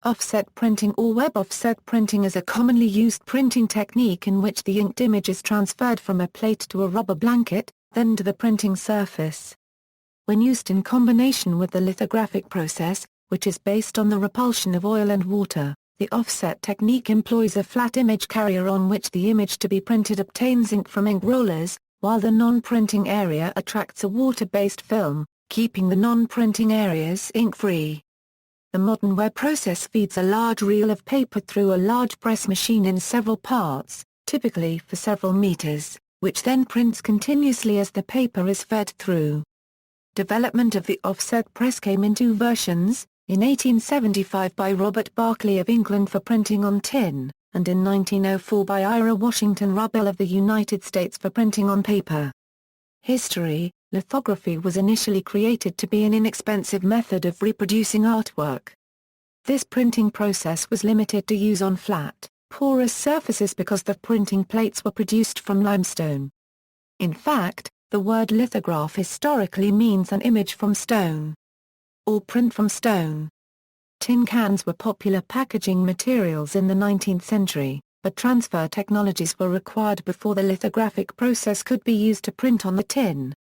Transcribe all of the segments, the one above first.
Offset printing or web offset printing is a commonly used printing technique in which the inked image is transferred from a plate to a rubber blanket, then to the printing surface. When used in combination with the lithographic process, which is based on the repulsion of oil and water, the offset technique employs a flat image carrier on which the image to be printed obtains ink from ink rollers, while the non-printing area attracts a water-based film, keeping the non-printing areas ink-free. The modern web process feeds a large reel of paper through a large press machine in several parts, typically for several meters, which then prints continuously as the paper is fed through. Development of the offset press came in two versions, in 1875 by Robert Barclay of England for printing on tin, and in 1904 by Ira Washington Rubel of the United States for printing on paper. History: lithography was initially created to be an inexpensive method of reproducing artwork. This printing process was limited to use on flat, porous surfaces because the printing plates were produced from limestone. In fact, the word lithograph historically means an image from stone, or print from stone. Tin cans were popular packaging materials in the 19th century, but transfer technologies were required before the lithographic process could be used to print on the tin.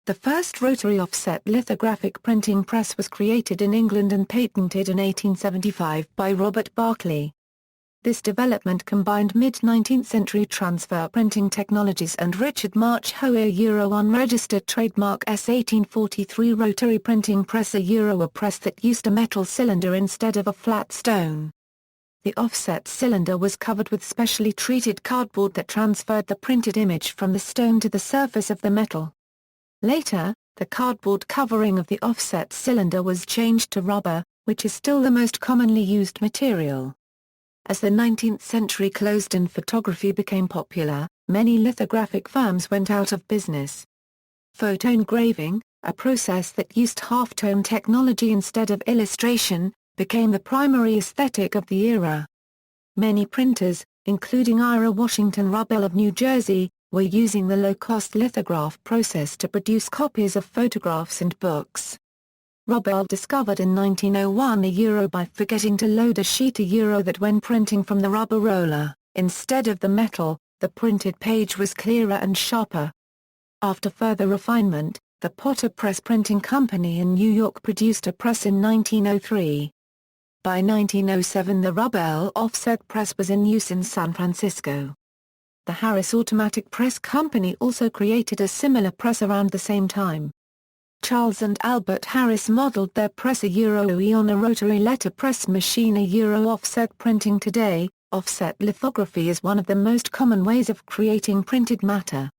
The first rotary offset lithographic printing press was created in England and patented in 1875 by Robert Barclay. This development combined mid-19th century transfer printing technologies and Richard March Hoe unregistered trademark S1843 rotary printing press a press that used a metal cylinder instead of a flat stone. The offset cylinder was covered with specially treated cardboard that transferred the printed image from the stone to the surface of the metal. Later, the cardboard covering of the offset cylinder was changed to rubber, which is still the most commonly used material. As the 19th century closed and photography became popular, many lithographic firms went out of business. Photo engraving, a process that used halftone technology instead of illustration, became the primary aesthetic of the era. Many printers, including Ira Washington Rubel of New Jersey, were using the low-cost lithograph process to produce copies of photographs and books. Rubel discovered in 1901 a by forgetting to load a sheet that when printing from the rubber roller, instead of the metal, the printed page was clearer and sharper. After further refinement, the Potter Press Printing Company in New York produced a press in 1903. By 1907 the Rubel offset press was in use in San Francisco. The Harris Automatic Press Company also created a similar press around the same time. Charles and Albert Harris modeled their press OE on a rotary letterpress machine offset printing. Today, offset lithography is one of the most common ways of creating printed matter.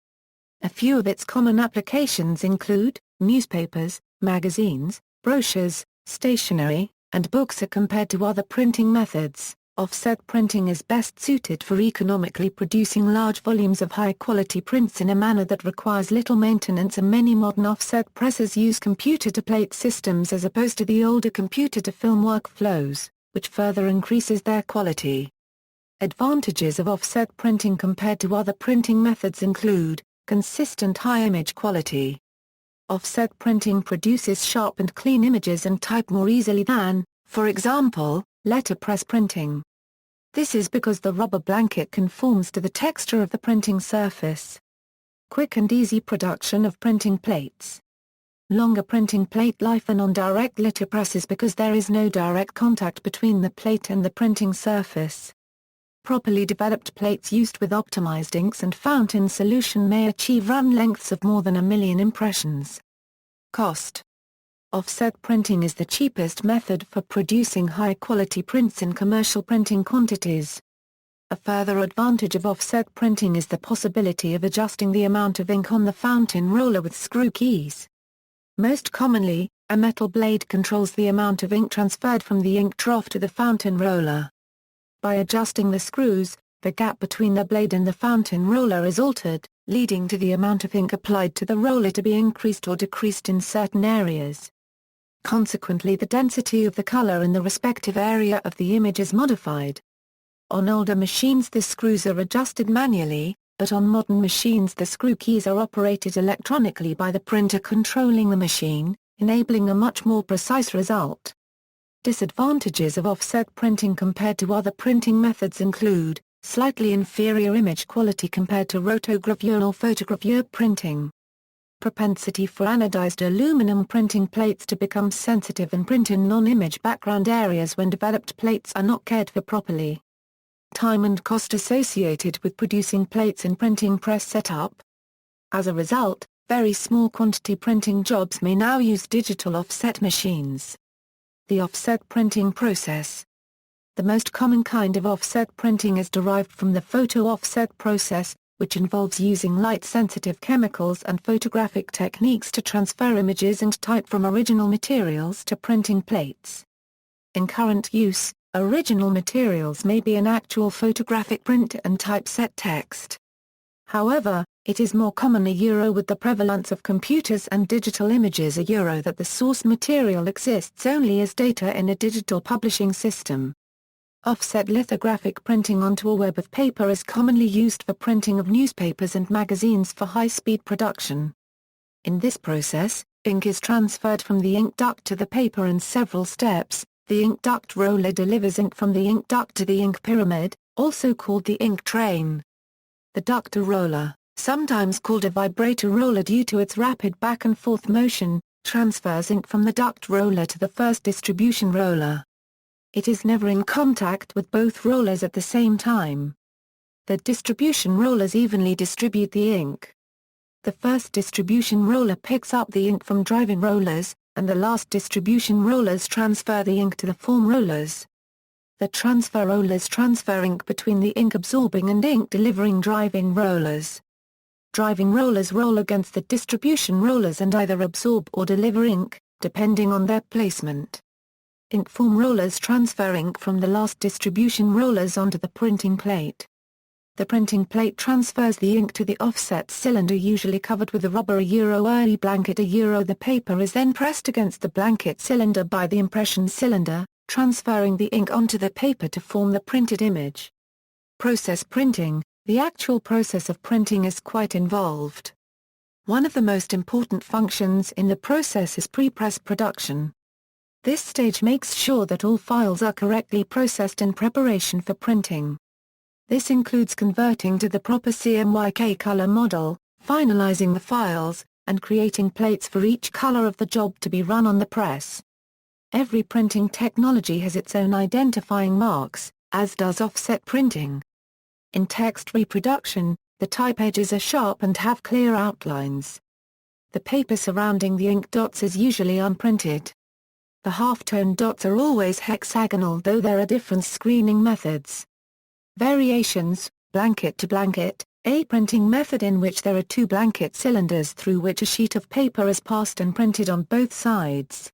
A few of its common applications include newspapers, magazines, brochures, stationery, and books. Compared to other printing methods, offset printing is best suited for economically producing large volumes of high-quality prints in a manner that requires little maintenance, and many modern offset presses use computer-to-plate systems as opposed to the older computer-to-film workflows, which further increases their quality. Advantages of offset printing compared to other printing methods include consistent high image quality. Offset printing produces sharp and clean images and type more easily than, for example, letterpress printing. This is because the rubber blanket conforms to the texture of the printing surface. Quick and easy production of printing plates. Longer printing plate life than on direct letterpresses because there is no direct contact between the plate and the printing surface. Properly developed plates used with optimized inks and fountain solution may achieve run lengths of more than 1 million impressions. Cost. Offset printing is the cheapest method for producing high-quality prints in commercial printing quantities. A further advantage of offset printing is the possibility of adjusting the amount of ink on the fountain roller with screw keys. Most commonly, a metal blade controls the amount of ink transferred from the ink trough to the fountain roller. By adjusting the screws, the gap between the blade and the fountain roller is altered, leading to the amount of ink applied to the roller to be increased or decreased in certain areas. Consequently, the density of the color in the respective area of the image is modified. On older machines the screws are adjusted manually, but on modern machines the screw keys are operated electronically by the printer controlling the machine, enabling a much more precise result. Disadvantages of offset printing compared to other printing methods include slightly inferior image quality compared to rotogravure or photogravure printing. Propensity for anodized aluminum printing plates to become sensitive and print in non-image background areas when developed plates are not cared for properly. Time and cost associated with producing plates in printing press setup. As a result, very small quantity printing jobs may now use digital offset machines. The offset printing process. The most common kind of offset printing is derived from the photo offset process, which involves using light-sensitive chemicals and photographic techniques to transfer images and type from original materials to printing plates. In current use, original materials may be an actual photographic print and typeset text. However, it is more commonly with the prevalence of computers and digital images that the source material exists only as data in a digital publishing system. Offset lithographic printing onto a web of paper is commonly used for printing of newspapers and magazines for high-speed production. In this process, ink is transferred from the ink duct to the paper in several steps. The ink duct roller delivers ink from the ink duct to the ink pyramid, also called the ink train. The duct roller, sometimes called a vibrator roller due to its rapid back and forth motion, transfers ink from the duct roller to the first distribution roller. It is never in contact with both rollers at the same time. The distribution rollers evenly distribute the ink. The first distribution roller picks up the ink from driving rollers, and the last distribution rollers transfer the ink to the form rollers. The transfer rollers transfer ink between the ink-absorbing and ink-delivering driving rollers. Driving rollers roll against the distribution rollers and either absorb or deliver ink, depending on their placement. Ink form rollers transfer ink from the last distribution rollers onto the printing plate. The printing plate transfers the ink to the offset cylinder usually covered with a rubber early blanket The paper is then pressed against the blanket cylinder by the impression cylinder, transferring the ink onto the paper to form the printed image. Process printing. The actual process of printing is quite involved. One of the most important functions in the process is pre-press production. This stage makes sure that all files are correctly processed in preparation for printing. This includes converting to the proper CMYK color model, finalizing the files, and creating plates for each color of the job to be run on the press. Every printing technology has its own identifying marks, as does offset printing. In text reproduction, the type edges are sharp and have clear outlines. The paper surrounding the ink dots is usually unprinted. The halftone dots are always hexagonal, though there are different screening methods. Variations: blanket to blanket, a printing method in which there are two blanket cylinders through which a sheet of paper is passed and printed on both sides.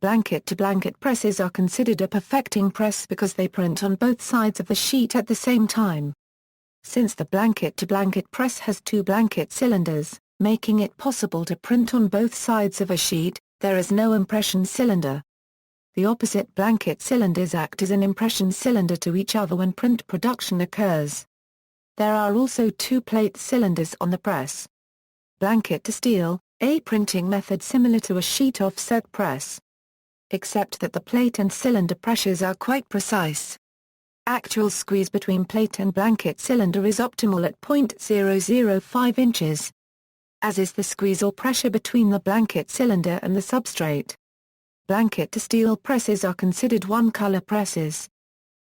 Blanket to blanket presses are considered a perfecting press because they print on both sides of the sheet at the same time. Since the blanket to blanket press has two blanket cylinders, making it possible to print on both sides of a sheet, there is no impression cylinder. The opposite blanket cylinders act as an impression cylinder to each other when print production occurs. There are also two plate cylinders on the press. Blanket to steel, a printing method similar to a sheet offset press, except that the plate and cylinder pressures are quite precise. Actual squeeze between plate and blanket cylinder is optimal at 0.005 inches. As is the squeeze or pressure between the blanket cylinder and the substrate. Blanket to steel presses are considered one-color presses.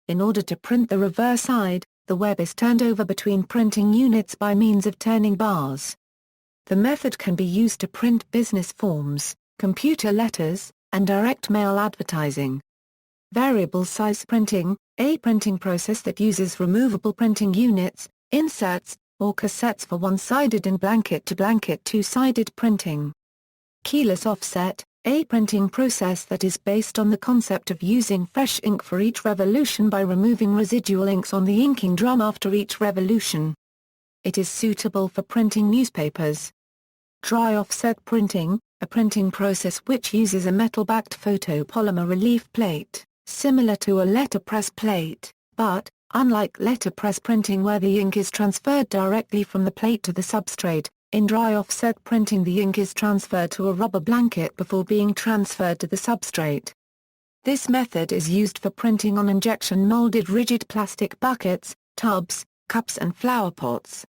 In order to print the reverse side, the web is turned over between printing units by means of turning bars. The method can be used to print business forms, computer letters, and direct mail advertising. Variable size printing, a printing process that uses removable printing units, inserts, or cassettes for one-sided and blanket-to-blanket two-sided printing. Keyless offset, a printing process that is based on the concept of using fresh ink for each revolution by removing residual inks on the inking drum after each revolution. It is suitable for printing newspapers. Dry offset printing, a printing process which uses a metal-backed photopolymer relief plate, similar to a letterpress plate, but, unlike letterpress printing where the ink is transferred directly from the plate to the substrate, in dry offset printing the ink is transferred to a rubber blanket before being transferred to the substrate. This method is used for printing on injection molded rigid plastic buckets, tubs, cups and flower pots.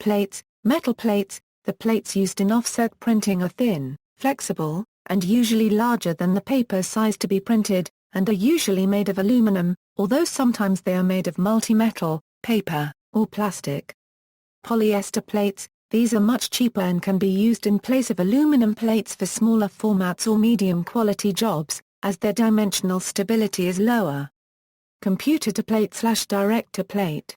Plates, metal plates. The plates used in offset printing are thin, flexible, and usually larger than the paper size to be printed, and are usually made of aluminum, although sometimes they are made of multi-metal, paper, or plastic. Polyester plates. These are much cheaper and can be used in place of aluminum plates for smaller formats or medium-quality jobs, as their dimensional stability is lower. Computer-to-plate/direct-to-plate.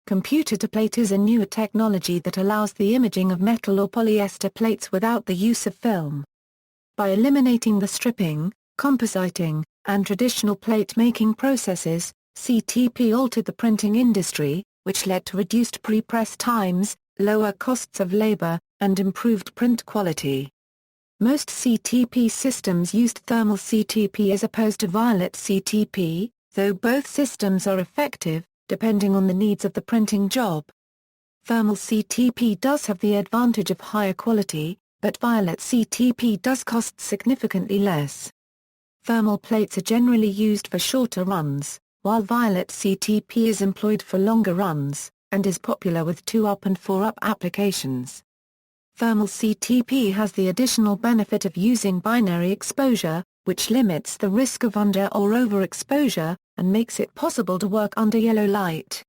Computer-to-plate is a newer technology that allows the imaging of metal or polyester plates without the use of film. By eliminating the stripping, compositing, and traditional plate-making processes, CTP altered the printing industry, which led to reduced pre-press times, lower costs of labor, and improved print quality. Most CTP systems used thermal CTP as opposed to violet CTP, though both systems are effective, depending on the needs of the printing job. Thermal CTP does have the advantage of higher quality, but violet CTP does cost significantly less. Thermal plates are generally used for shorter runs, while violet CTP is employed for longer runs, and is popular with 2-up and 4-up applications. Thermal CTP has the additional benefit of using binary exposure, which limits the risk of under or overexposure, and makes it possible to work under yellow light.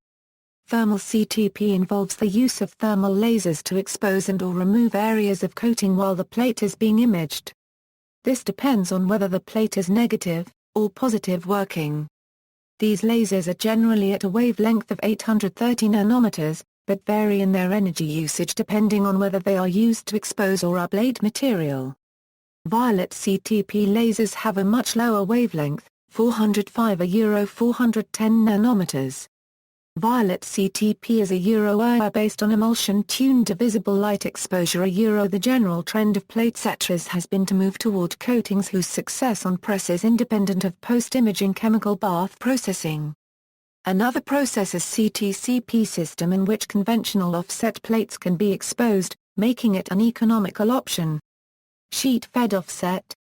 Thermal CTP involves the use of thermal lasers to expose and/or remove areas of coating while the plate is being imaged. This depends on whether the plate is negative or positive working. These lasers are generally at a wavelength of 830 nanometers, but vary in their energy usage depending on whether they are used to expose or ablate material. Violet CTP lasers have a much lower wavelength, 405–410 nanometers. Violet CTP is a based on emulsion-tuned divisible light exposure. The general trend of plate setters has been to move toward coatings whose success on press is independent of post-imaging chemical bath processing. Another process is CTCP system in which conventional offset plates can be exposed, making it an economical option. Sheet-fed offset.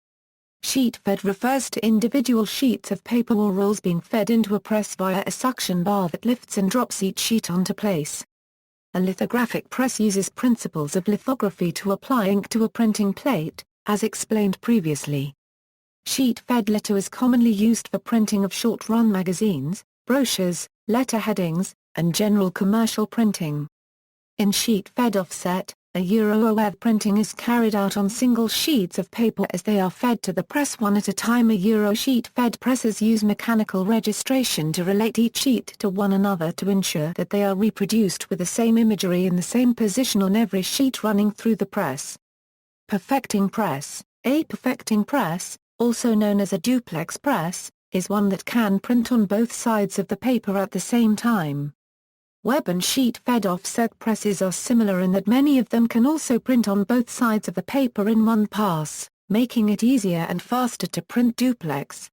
Sheet-fed refers to individual sheets of paper or rolls being fed into a press via a suction bar that lifts and drops each sheet onto place. A lithographic press uses principles of lithography to apply ink to a printing plate, as explained previously. Sheet-fed litho is commonly used for printing of short-run magazines, brochures, letter headings, and general commercial printing. In sheet-fed offset, OEV printing is carried out on single sheets of paper as they are fed to the press one at a time. Sheet-fed presses use mechanical registration to relate each sheet to one another to ensure that they are reproduced with the same imagery in the same position on every sheet running through the press. Perfecting press. A perfecting press, also known as a duplex press, is one that can print on both sides of the paper at the same time. Web and sheet-fed offset presses are similar in that many of them can also print on both sides of the paper in one pass, making it easier and faster to print duplex.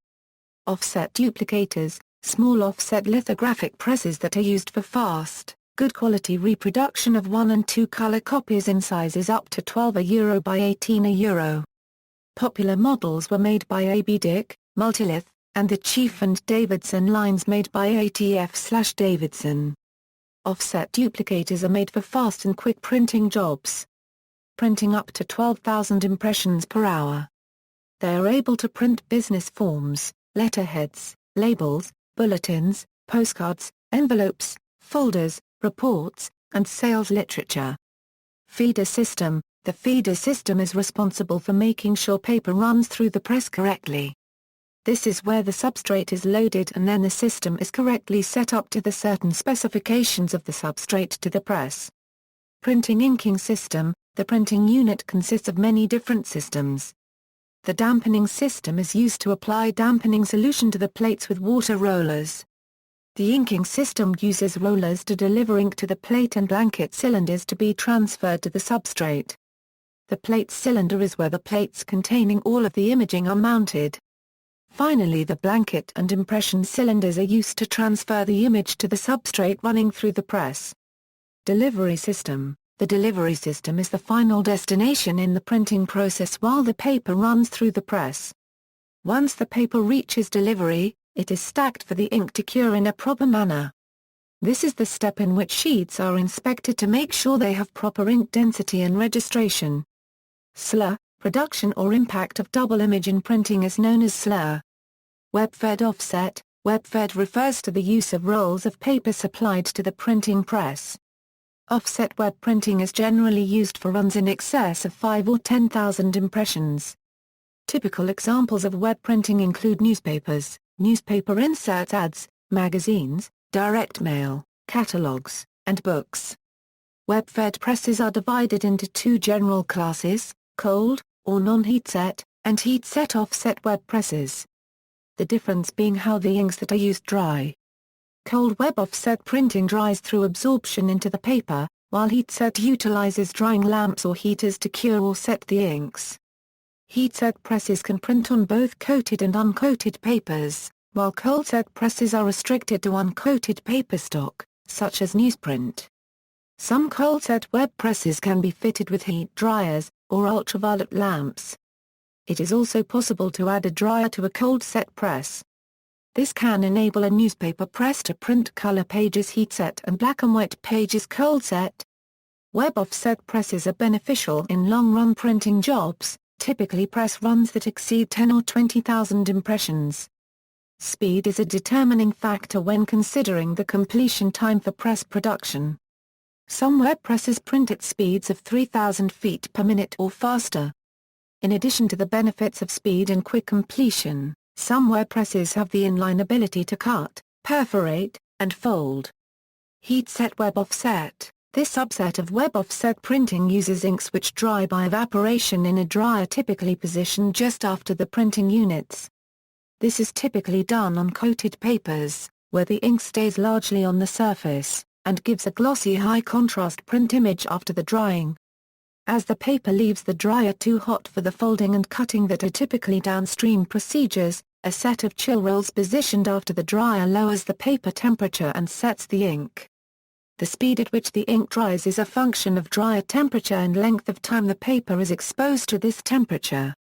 Offset duplicators, small offset lithographic presses that are used for fast, good quality reproduction of 1 and 2 color copies in sizes up to 12 by 18 Popular models were made by AB Dick, Multilith, and the Chief and Davidson lines made by ATF/Davidson. Offset duplicators are made for fast and quick printing jobs, printing up to 12,000 impressions per hour. They are able to print business forms, letterheads, labels, bulletins, postcards, envelopes, folders, reports, and sales literature. Feeder system. The feeder system is responsible for making sure paper runs through the press correctly. This is where the substrate is loaded and then the system is correctly set up to the certain specifications of the substrate to the press. Printing inking system. The printing unit consists of many different systems. The dampening system is used to apply dampening solution to the plates with water rollers. The inking system uses rollers to deliver ink to the plate and blanket cylinders to be transferred to the substrate. The plate cylinder is where the plates containing all of the imaging are mounted. Finally, the blanket and impression cylinders are used to transfer the image to the substrate running through the press. Delivery system. The delivery system is the final destination in the printing process while the paper runs through the press. Once the paper reaches delivery, it is stacked for the ink to cure in a proper manner. This is the step in which sheets are inspected to make sure they have proper ink density and registration. Slur, production or impact of double image in printing is known as slur. Web-fed offset. Web-fed refers to the use of rolls of paper supplied to the printing press. Offset web printing is generally used for runs in excess of 5 or 10,000 impressions. Typical examples of web printing include newspapers, newspaper inserts, ads, magazines, direct mail, catalogs, and books. Web-fed presses are divided into two general classes, cold, or non-heat-set, and heat-set offset web presses. The difference being how the inks that are used dry. Cold web offset printing dries through absorption into the paper, while heat-set utilizes drying lamps or heaters to cure or set the inks. Heat-set presses can print on both coated and uncoated papers, while cold-set presses are restricted to uncoated paper stock, such as newsprint. Some cold-set web presses can be fitted with heat dryers, or ultraviolet lamps. It is also possible to add a dryer to a cold-set press. This can enable a newspaper press to print color pages heat-set and black and white pages cold-set. Web offset presses are beneficial in long-run printing jobs, typically press runs that exceed 10 or 20,000 impressions. Speed is a determining factor when considering the completion time for press production. Some web presses print at speeds of 3,000 feet per minute or faster. In addition to the benefits of speed and quick completion, some web presses have the inline ability to cut, perforate, and fold. Heat-set web offset. This subset of web offset printing uses inks which dry by evaporation in a dryer typically positioned just after the printing units. This is typically done on coated papers, where the ink stays largely on the surface, and gives a glossy high-contrast print image after the drying. As the paper leaves the dryer too hot for the folding and cutting that are typically downstream procedures, a set of chill rolls positioned after the dryer lowers the paper temperature and sets the ink. The speed at which the ink dries is a function of dryer temperature and length of time the paper is exposed to this temperature.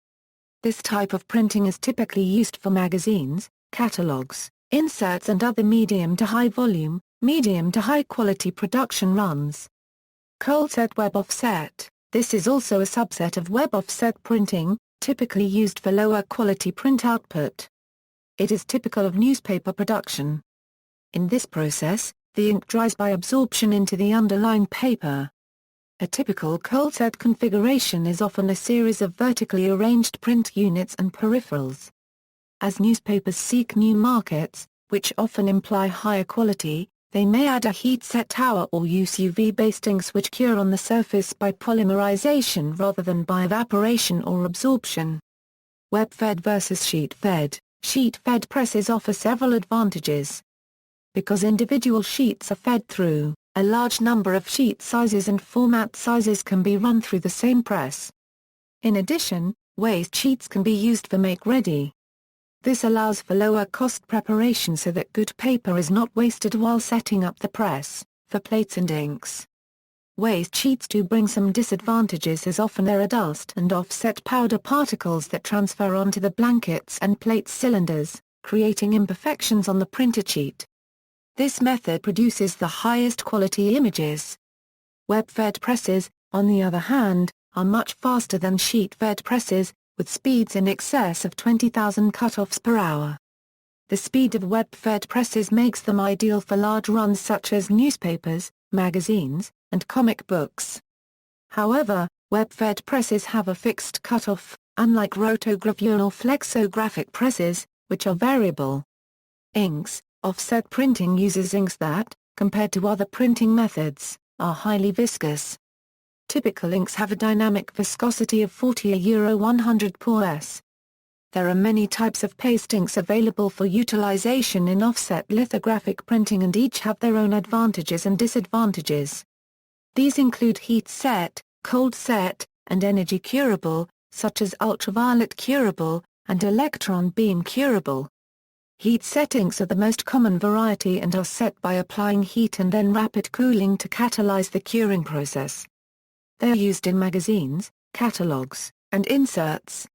This type of printing is typically used for magazines, catalogs, inserts and other medium to high volume, medium to high quality production runs. Cold-set web offset. This is also a subset of web offset printing, typically used for lower quality print output. It is typical of newspaper production. In this process, the ink dries by absorption into the underlying paper. A typical cold-set configuration is often a series of vertically arranged print units and peripherals. As newspapers seek new markets, which often imply higher quality, they may add a heat-set tower or use UV-based inks which cure on the surface by polymerization rather than by evaporation or absorption. Web-fed versus sheet-fed. Sheet-fed presses offer several advantages. Because individual sheets are fed through, a large number of sheet sizes and format sizes can be run through the same press. In addition, waste sheets can be used for make-ready. This allows for lower cost preparation so that good paper is not wasted while setting up the press, for plates and inks. Waste sheets do bring some disadvantages as often there are dust and offset powder particles that transfer onto the blankets and plate cylinders, creating imperfections on the printed sheet. This method produces the highest quality images. Web-fed presses, on the other hand, are much faster than sheet-fed presses, with speeds in excess of 20,000 cutoffs per hour. The speed of web-fed presses makes them ideal for large runs such as newspapers, magazines, and comic books. However, web-fed presses have a fixed cutoff, unlike rotogravure or flexographic presses, which are variable. Inks. Offset printing uses inks that, compared to other printing methods, are highly viscous. Typical inks have a dynamic viscosity of 40–100 pors. There are many types of paste inks available for utilization in offset lithographic printing and each have their own advantages and disadvantages. These include heat-set, cold-set, and energy curable, such as ultraviolet curable, and electron beam curable. Heat-set inks are the most common variety and are set by applying heat and then rapid cooling to catalyze the curing process. They are used in magazines, catalogs, and inserts.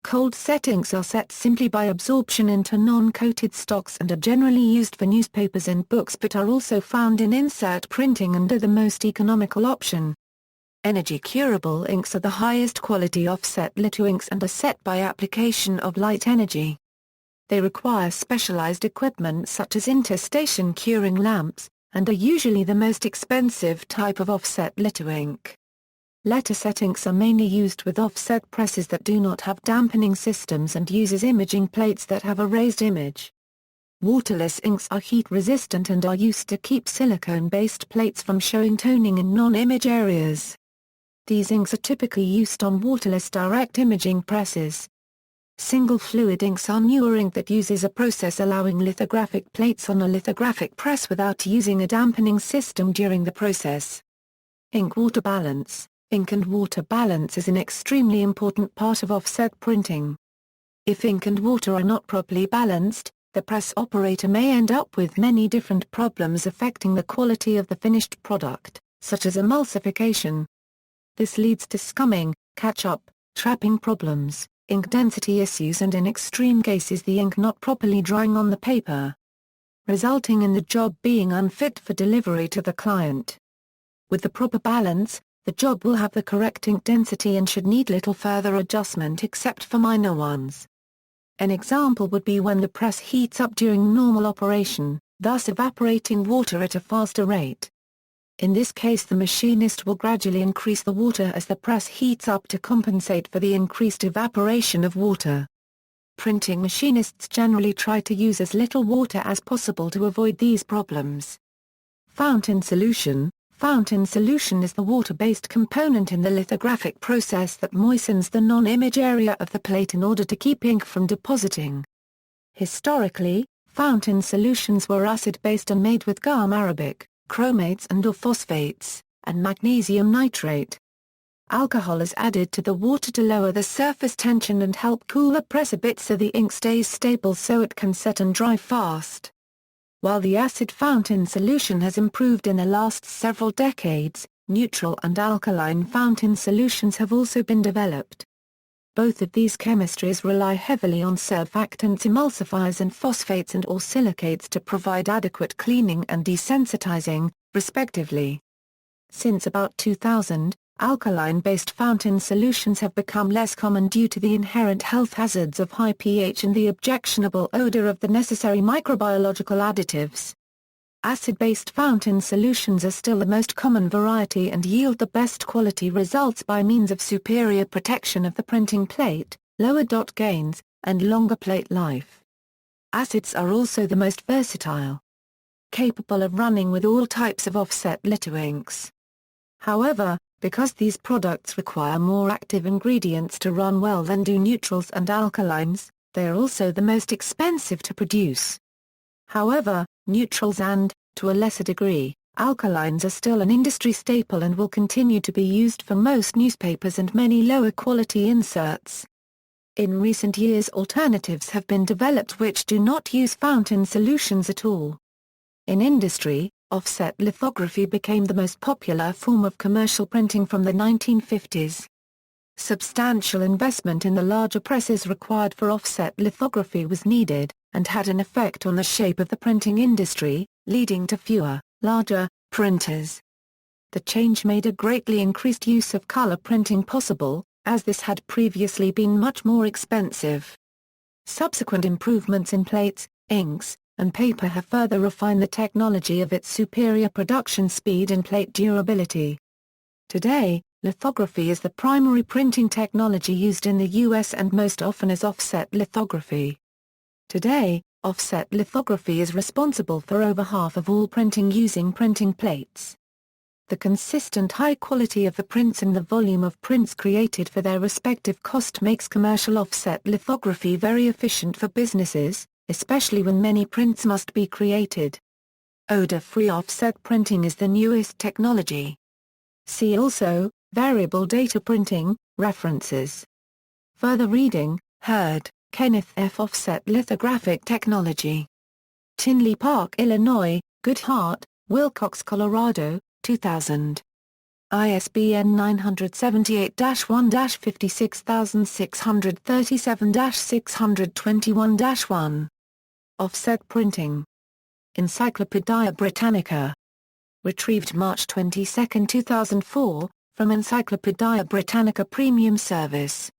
Cold set inks are set simply by absorption into non-coated stocks and are generally used for newspapers and books but are also found in insert printing and are the most economical option. Energy curable inks are the highest quality offset litho inks and are set by application of light energy. They require specialized equipment such as interstation curing lamps, and are usually the most expensive type of offset litho ink. Letterset inks are mainly used with offset presses that do not have dampening systems and uses imaging plates that have a raised image. Waterless inks are heat-resistant and are used to keep silicone-based plates from showing toning in non-image areas. These inks are typically used on waterless direct imaging presses. Single fluid inks are newer ink that uses a process allowing lithographic plates on a lithographic press without using a dampening system during the process. Ink-water balance. Ink and water balance is an extremely important part of offset printing. If ink and water are not properly balanced, the press operator may end up with many different problems affecting the quality of the finished product, such as emulsification. This leads to scumming, catch-up, trapping problems, ink density issues and in extreme cases the ink not properly drying on the paper, resulting in the job being unfit for delivery to the client. With the proper balance, the job will have the correct ink density and should need little further adjustment except for minor ones. An example would be when the press heats up during normal operation, thus evaporating water at a faster rate. In this case the machinist will gradually increase the water as the press heats up to compensate for the increased evaporation of water. Printing machinists generally try to use as little water as possible to avoid these problems. Fountain solution. Fountain solution is the water-based component in the lithographic process that moistens the non-image area of the plate in order to keep ink from depositing. Historically, fountain solutions were acid-based and made with gum arabic, chromates and/or phosphates, and magnesium nitrate. Alcohol is added to the water to lower the surface tension and help cool the press a bit so the ink stays stable so it can set and dry fast. While the acid fountain solution has improved in the last several decades, neutral and alkaline fountain solutions have also been developed. Both of these chemistries rely heavily on surfactants, emulsifiers and phosphates and/or silicates to provide adequate cleaning and desensitizing, respectively. Since about 2000, alkaline-based fountain solutions have become less common due to the inherent health hazards of high pH and the objectionable odor of the necessary microbiological additives. Acid-based fountain solutions are still the most common variety and yield the best quality results by means of superior protection of the printing plate, lower dot gains, and longer plate life. Acids are also the most versatile, capable of running with all types of offset litho inks. However, because these products require more active ingredients to run well than do neutrals and alkalines, they are also the most expensive to produce. However, neutrals and, to a lesser degree, alkalines are still an industry staple and will continue to be used for most newspapers and many lower-quality inserts. In recent years alternatives have been developed which do not use fountain solutions at all. In industry, offset lithography became the most popular form of commercial printing from the 1950s. Substantial investment in the larger presses required for offset lithography was needed, and had an effect on the shape of the printing industry, leading to fewer, larger, printers. The change made a greatly increased use of color printing possible, as this had previously been much more expensive. Subsequent improvements in plates, inks, and paper have further refined the technology of its superior production speed and plate durability. Today, lithography is the primary printing technology used in the US and most often is offset lithography. Today, offset lithography is responsible for over half of all printing using printing plates. The consistent high quality of the prints and the volume of prints created for their respective cost makes commercial offset lithography very efficient for businesses, especially when many prints must be created. Odor-free offset printing is the newest technology. See also, variable data printing, references. Further reading, Hurd, Kenneth F. Offset Lithographic Technology. Tinley Park, Illinois, Goodhart, Wilcox, Colorado, 2000. ISBN 978-1-56637-621-1. Offset printing. Encyclopædia Britannica. Retrieved March 22, 2004, from Encyclopædia Britannica Premium Service.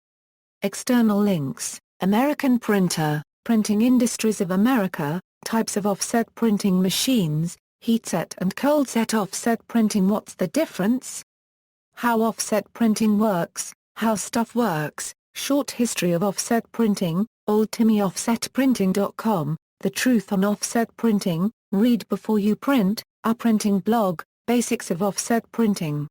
External links: American printer, Printing Industries of America, Types of offset printing machines, heatset and coldset offset printing. What's the difference? How offset printing works, how stuff works, short history of offset printing, oldtimmyoffsetprinting.com, the truth on offset printing, read before you print, our printing blog, basics of offset printing.